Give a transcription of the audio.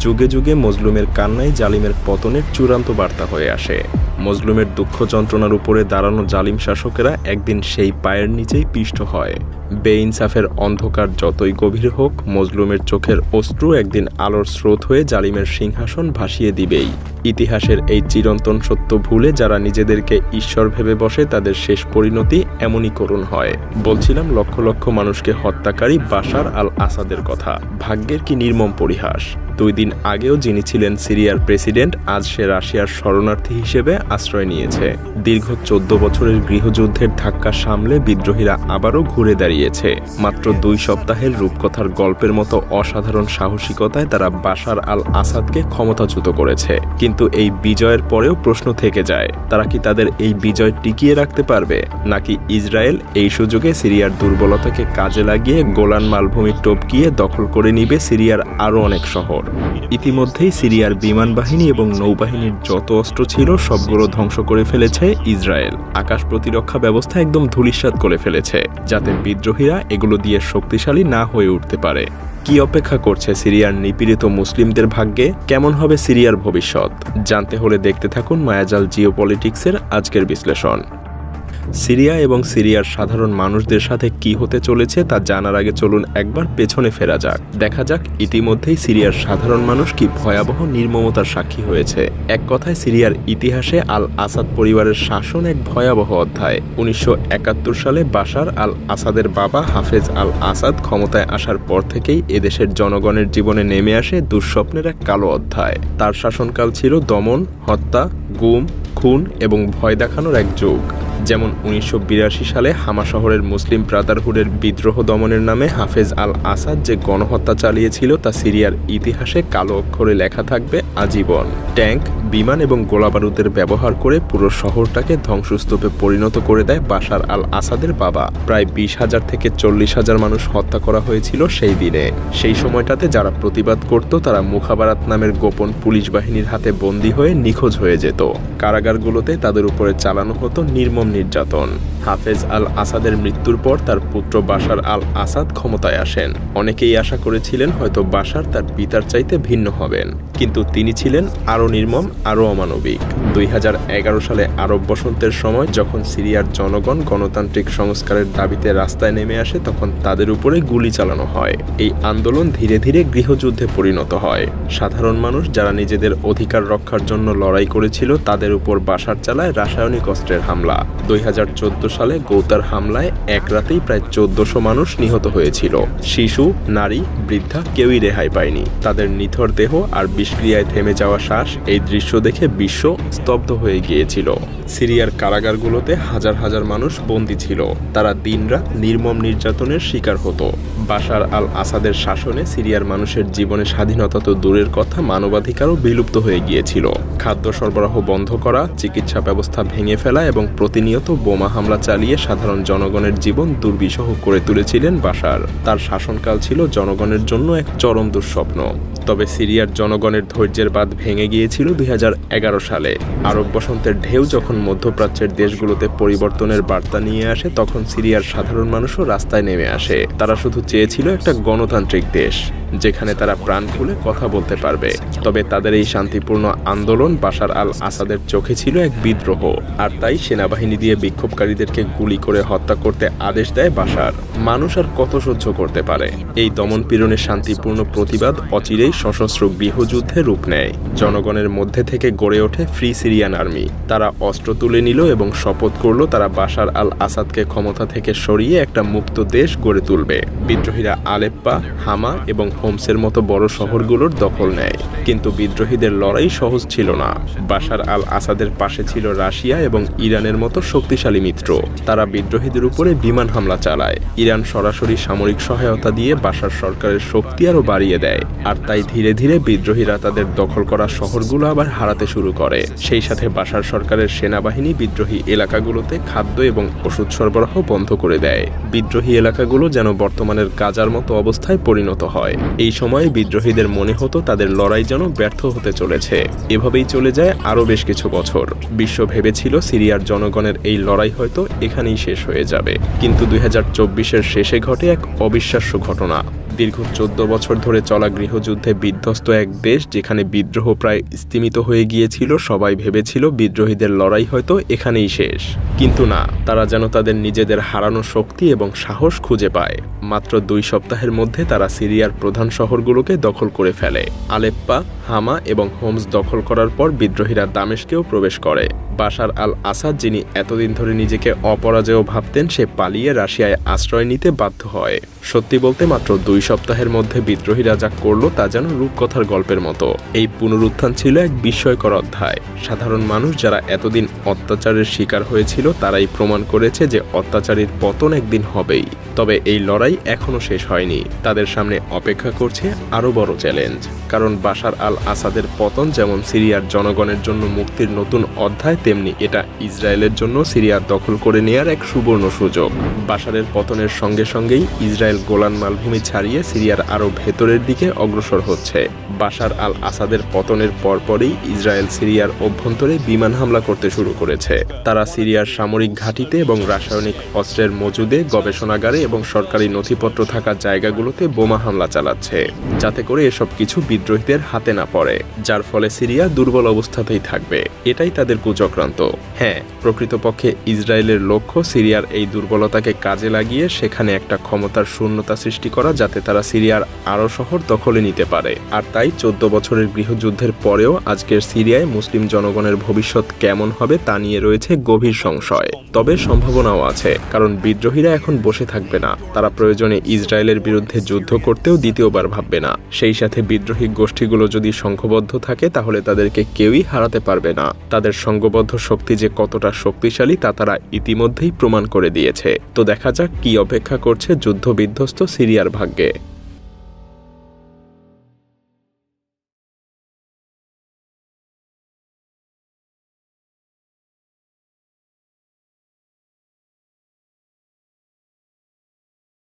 যুগে যুগে মজলুমের কান্নাই জালিমের পতনের চূড়ান্ত বার্তা হয়ে আসে। মজলুমের দুঃখ যন্ত্রণার উপরে দাঁড়ানো জালিম শাসকেরা একদিন সেই পায়ের নিচেই পিষ্ট হয়। বেইনসাফের অন্ধকার যতই গভীর হোক, মজলুমের চোখের অশ্রু একদিন আলোর স্রোত হয়ে জালিমের সিংহাসন ভাসিয়ে দিবেই। ইতিহাসের এই চিরন্তন সত্য ভুলে যারা নিজেদেরকে ঈশ্বর ভেবে বসে, তাদের শেষ পরিণতি এমনই করুণ হয়। বলছিলাম লক্ষ লক্ষ মানুষকে হত্যাকারী বাশার আল আসাদের কথা। ভাগ্যের কি নির্মম পরিহাস! 2 দিন আগেও যিনি ছিলেন সিরিয়ার প্রেসিডেন্ট, আজ সে রাশিয়ার শরণার্থী হিসেবে আশ্রয় নিয়েছে। দীর্ঘ 14 বছরের গৃহযুদ্ধের ধাক্কা সামলে বিদ্রোহীরা আবারও ঘুরে দাঁড়িয়েছে। মাত্র 2 সপ্তাহের রূপকথার গল্পের মতো অসাধারণ সাহসিকতায় তারা বাশার আল আসাদকে ক্ষমতাচ্যুত করেছে। কিন্তু এই বিজয়ের পরেও প্রশ্ন থেকে যায়, তারা কি তাদের এই বিজয় টিকিয়ে রাখতে পারবে, নাকি ইসরায়েল এই সুযোগে সিরিয়ার দুর্বলতাকে কাজে লাগিয়ে গোলান মালভূমি টপকিয়ে দখল করে নিবে সিরিয়ার আরও অনেক শহর। ইতিমধ্যেই সিরিয়ার বিমান বাহিনী এবং নৌবাহিনীর যত অস্ত্র ছিল সবগুলো ধ্বংস করে ফেলেছে ইসরায়েল। আকাশ প্রতিরক্ষা ব্যবস্থা একদম ধূলিসাৎ করে ফেলেছে, যাতে বিদ্রোহীরা এগুলো দিয়ে শক্তিশালী না হয়ে উঠতে পারে। কি অপেক্ষা করছে সিরিয়ার নিপীড়িত মুসলিমদের ভাগ্যে? কেমন হবে সিরিয়ার ভবিষ্যৎ? জানতে হলে দেখতে থাকুন মায়াজাল জিওপলিটিক্সের আজকের বিশ্লেষণ। সিরিয়া এবং সিরিয়ার সাধারণ মানুষদের সাথে কি হতে চলেছে তা জানার আগে চলুন একবার পেছনে ফেরা যাক। দেখা যাক ইতিমধ্যেই সিরিয়ার সাধারণ মানুষ কি ভয়াবহ নির্মমতার সাক্ষী হয়েছে। এক কথায় সিরিয়ার ইতিহাসে আল আসাদ পরিবারের শাসন এক ভয়াবহ অধ্যায়। 1971 সালে বাশার আল আসাদের বাবা হাফেজ আল আসাদ ক্ষমতায় আসার পর থেকেই এদেশের জনগণের জীবনে নেমে আসে দুঃস্বপ্নের এক কালো অধ্যায়। তার শাসনকাল ছিল দমন, হত্যা, গুম, খুন এবং ভয় দেখানোর এক যুগ। যেমন 1982 সালে হামা শহরের মুসলিম ব্রাদারহুডের বিদ্রোহ দমনের নামে হাফেজ আল আসাদ যে গণহত্যা চালিয়েছিল তা সিরিয়ার ইতিহাসে কালো অক্ষরে লেখা থাকবে আজীবন। ট্যাঙ্ক, বিমান এবং গোলাবারুদের ব্যবহার করে পুরো শহরটাকে ধ্বংসস্তূপে পরিণত করে দেয় বাশার আল আসাদের বাবা। প্রায় 20,000 থেকে 40,000 মানুষ হত্যা করা হয়েছিল সেই দিনে। সেই সময়টাতে যারা প্রতিবাদ করত তারা মুখাবারাত নামের গোপন পুলিশ বাহিনীর হাতে বন্দী হয়ে নিখোঁজ হয়ে যেত। কারাগারগুলোতে তাদের উপরে চালানো হতো নির্মম নির্যাতন। হাফেজ আল আসাদের মৃত্যুর পর তার পুত্র বাশার আল আসাদ ক্ষমতায় আসেন। অনেকেই আশা করেছিলেন হয়তো বাশার তার পিতার চাইতে ভিন্ন হবেন, কিন্তু তিনি ছিলেন আরও নির্মম, আরও অমানবিক। 2011 সালে আরব বসন্তের সময় যখন সিরিয়ার জনগণ গণতান্ত্রিক সংস্কারের দাবিতে রাস্তায় নেমে আসে, তখন তাদের উপরে গুলি চালানো হয়। এই আন্দোলন ধীরে ধীরে গৃহযুদ্ধে পরিণত হয়। সাধারণ মানুষ যারা নিজেদের অধিকার রক্ষার জন্য লড়াই করেছিল, তাদের উপর বাশার চালায় রাসায়নিক অস্ত্রের হামলা। 2014 সালে গৌতার হামলায় এক রাতেই প্রায় 1400 মানুষ নিহত হয়েছিল। শিশু, নারী, বৃদ্ধা কেউই রেহাই পায়নি। তাদের নিথর দেহ আর বিষক্রিয়ায় থেমে যাওয়া শ্বাস, এই দৃশ্য দেখে বিশ্ব স্তব্ধ হয়ে গিয়েছিল। সিরিয়ার কারাগারগুলোতে হাজার হাজার মানুষ বন্দী ছিল। তারা দিনরাত নির্মম নির্যাতনের শিকার হতো। বাশার আল আসাদের শাসনে সিরিয়ার মানুষের জীবনে স্বাধীনতা তো দূরের কথা, মানবাধিকারও বিলুপ্ত হয়ে গিয়েছিল। খাদ্য সরবরাহ বন্ধ করা, চিকিৎসা ব্যবস্থা ভেঙে ফেলা এবং প্রতিনিয়ত বোমা হামলা চালিয়ে সাধারণ জনগণের জীবন দুর্বিষহ করে তুলেছিলেন বাশার। তার শাসনকাল ছিল জনগণের জন্য এক চরম দুঃস্বপ্ন। তবে সিরিয়ার জনগণের ধৈর্যের বাঁধ ভেঙে গিয়েছিল 2011 সালে। আরব বসন্তের ঢেউ যখন মধ্যপ্রাচ্যের দেশগুলোতে পরিবর্তনের বার্তা নিয়ে আসে, তখন সিরিয়ার সাধারণ মানুষও রাস্তায় নেমে আসে। তারা শুধু চেয়েছিল একটা গণতান্ত্রিক দেশ, যেখানে তারা প্রাণ খুলে কথা বলতে পারবে। তবে তাদের এই শান্তিপূর্ণ আন্দোলন বাশার আল আসাদের চোখে ছিল এক বিদ্রোহ, আর তাই সেনাবাহিনী দিয়ে বিক্ষোভকারীদেরকে গুলি করে হত্যা করতে আদেশ দেয় বাশার। মানুষ আর কত সহ্য করতে পারে? এই দমনপীড়নের শান্তিপূর্ণ প্রতিবাদ অচিরেই সশস্ত্র গৃহযুদ্ধে রূপ নেয়। জনগণের মধ্যে থেকে গড়ে ওঠে ফ্রি সিরিয়ান আর্মি। তারা অস্ত্র তুলে নিল এবং শপথ করল তারা বাশার আল আসাদকে ক্ষমতা থেকে সরিয়ে একটা মুক্ত দেশ গড়ে তুলবে। বিদ্রোহীরা আলেপ্পা, হামা এবং হোমসের মতো বড় শহরগুলোর দখল নেয়। কিন্তু বিদ্রোহীদের লড়াই সহজ ছিল না। বাশার আল আসাদের পাশে ছিল রাশিয়া এবং ইরানের মতো শক্তিশালী মিত্র। তারা বিদ্রোহীদের উপরে বিমান হামলা চালায়। ইরান সরাসরি সামরিক সহায়তা দিয়ে বাশার সরকারের শক্তি আরও বাড়িয়ে দেয়। আর তাই ধীরে ধীরে বিদ্রোহীরা তাদের দখল করা শহরগুলো আবার হারাতে শুরু করে। সেই সাথে বাশার সরকারের সেনাবাহিনী বিদ্রোহী এলাকাগুলোতে খাদ্য এবং ওষুধ সরবরাহ বন্ধ করে দেয়। বিদ্রোহী এলাকাগুলো যেন বর্তমানের গাজার মতো অবস্থায় পরিণত হয়। এই সময়ে বিদ্রোহীদের মনে হতো তাদের লড়াই যেন ব্যর্থ হতে চলেছে। এভাবেই চলে যায় আরও বেশ কিছু বছর। বিশ্ব ভেবেছিল সিরিয়ার জনগণের এই লড়াই হয়তো এখানেই শেষ হয়ে যাবে। কিন্তু 2024-এর শেষে ঘটে এক অবিশ্বাস্য ঘটনা। দীর্ঘ 14 বছর ধরে চলা গৃহযুদ্ধে বিধ্বস্ত এক দেশ, যেখানে বিদ্রোহ প্রায় স্তিমিত হয়ে গিয়েছিল। সবাই ভেবেছিল বিদ্রোহীদের লড়াই হয়তো এখানেই শেষ, কিন্তু না, তারা যেন তাদের নিজেদের হারানো শক্তি এবং সাহস খুঁজে পায়। মাত্র 2 সপ্তাহের মধ্যে তারা সিরিয়ার প্রধান শহরগুলোকে দখল করে ফেলে। আলেপ্পা, হামা এবং হোমস দখল করার পর বিদ্রোহীরা দামেস্কেও প্রবেশ করে। বাশার আল আসাদ, যিনি এতদিন ধরে নিজেকে অপরাজেয় ভাবতেন, সে পালিয়ে রাশিয়ায় আশ্রয় নিতে বাধ্য হয়। সত্যি বলতে মাত্র 2 সপ্তাহের মধ্যে বিদ্রোহীরা যা করল তা যেন রূপকথার গল্পের মতো। এই পুনরুত্থান ছিল এক বিস্ময়কর অধ্যায়। সাধারণ মানুষ যারা এতদিন অত্যাচারের শিকার হয়েছিল, তারাই প্রমাণ করেছে যে অত্যাচারীর পতন একদিন হবেই। তবে এই লড়াই এখনো শেষ হয়নি। তাদের সামনে অপেক্ষা করছে আরও বড় চ্যালেঞ্জ। কারণ বাশার আল আসাদের পতন যেমন সিরিয়ার জনগণের জন্য মুক্তির নতুন অধ্যায়, তেমনি এটা ইসরায়েলের জন্য সিরিয়ার দখল করে নেয়ার এক সুবর্ণ সুযোগ। বাশারের পতনের সঙ্গে সঙ্গেই ইসরায়েল গোলান মালভূমি ছাড়িয়ে সিরিয়ার আরও ভেতরের দিকে অগ্রসর হচ্ছে। বাশার আল আসাদের পতনের পরপরই ইসরায়েল সিরিয়ার অভ্যন্তরে বিমান হামলা করতে শুরু করেছে। তারা সিরিয়ার সামরিক ঘাঁটিতে এবং রাসায়নিক অস্ত্রের মজুদে, গবেষণাগারে এবং সরকারি নথিপত্র থাকা জায়গাগুলোতে বোমা হামলা চালাচ্ছে, যাতে করে এসব কিছু বিদ্রোহীদের হাতে না পড়ে, যার ফলে সিরিয়া দুর্বল অবস্থাতেই থাকবে। এটাই তাদের কুচক্রান্ত। হ্যাঁ, প্রকৃতপক্ষে ইসরায়েলের লক্ষ্য সিরিয়ার এই দুর্বলতাকে কাজে লাগিয়ে সেখানে একটা ক্ষমতার শূন্যতা সৃষ্টি করা, যাতে তারা সিরিয়ার আরও শহর দখলে নিতে পারে। আর তাই 14 বছরের গৃহযুদ্ধের পরেও আজকের সিরিয়ায় মুসলিম জনগণের ভবিষ্যৎ কেমন হবে তা নিয়ে রয়েছে গভীর সংশয়। তবে সম্ভাবনাও আছে, কারণ বিদ্রোহীরা এখন বসে থাকবে না। তারা প্রয়োজনে ইসরায়েলের বিরুদ্ধে যুদ্ধ করতেও দ্বিতীয়বার ভাববে না। সেই সাথে বিদ্রোহী গোষ্ঠীগুলো যদি সংঘবদ্ধ থাকে, তাহলে তাদেরকে কেউই হারাতে পারবে না। তাদের সংঘবদ্ধ শক্তি যে কতটা শক্তিশালী তা তারা ইতিমধ্যেই প্রমাণ করে দিয়েছে। তো দেখা যাক কি অপেক্ষা করছে যুদ্ধ বিধ্বস্ত সিরিয়ার ভাগ্যে।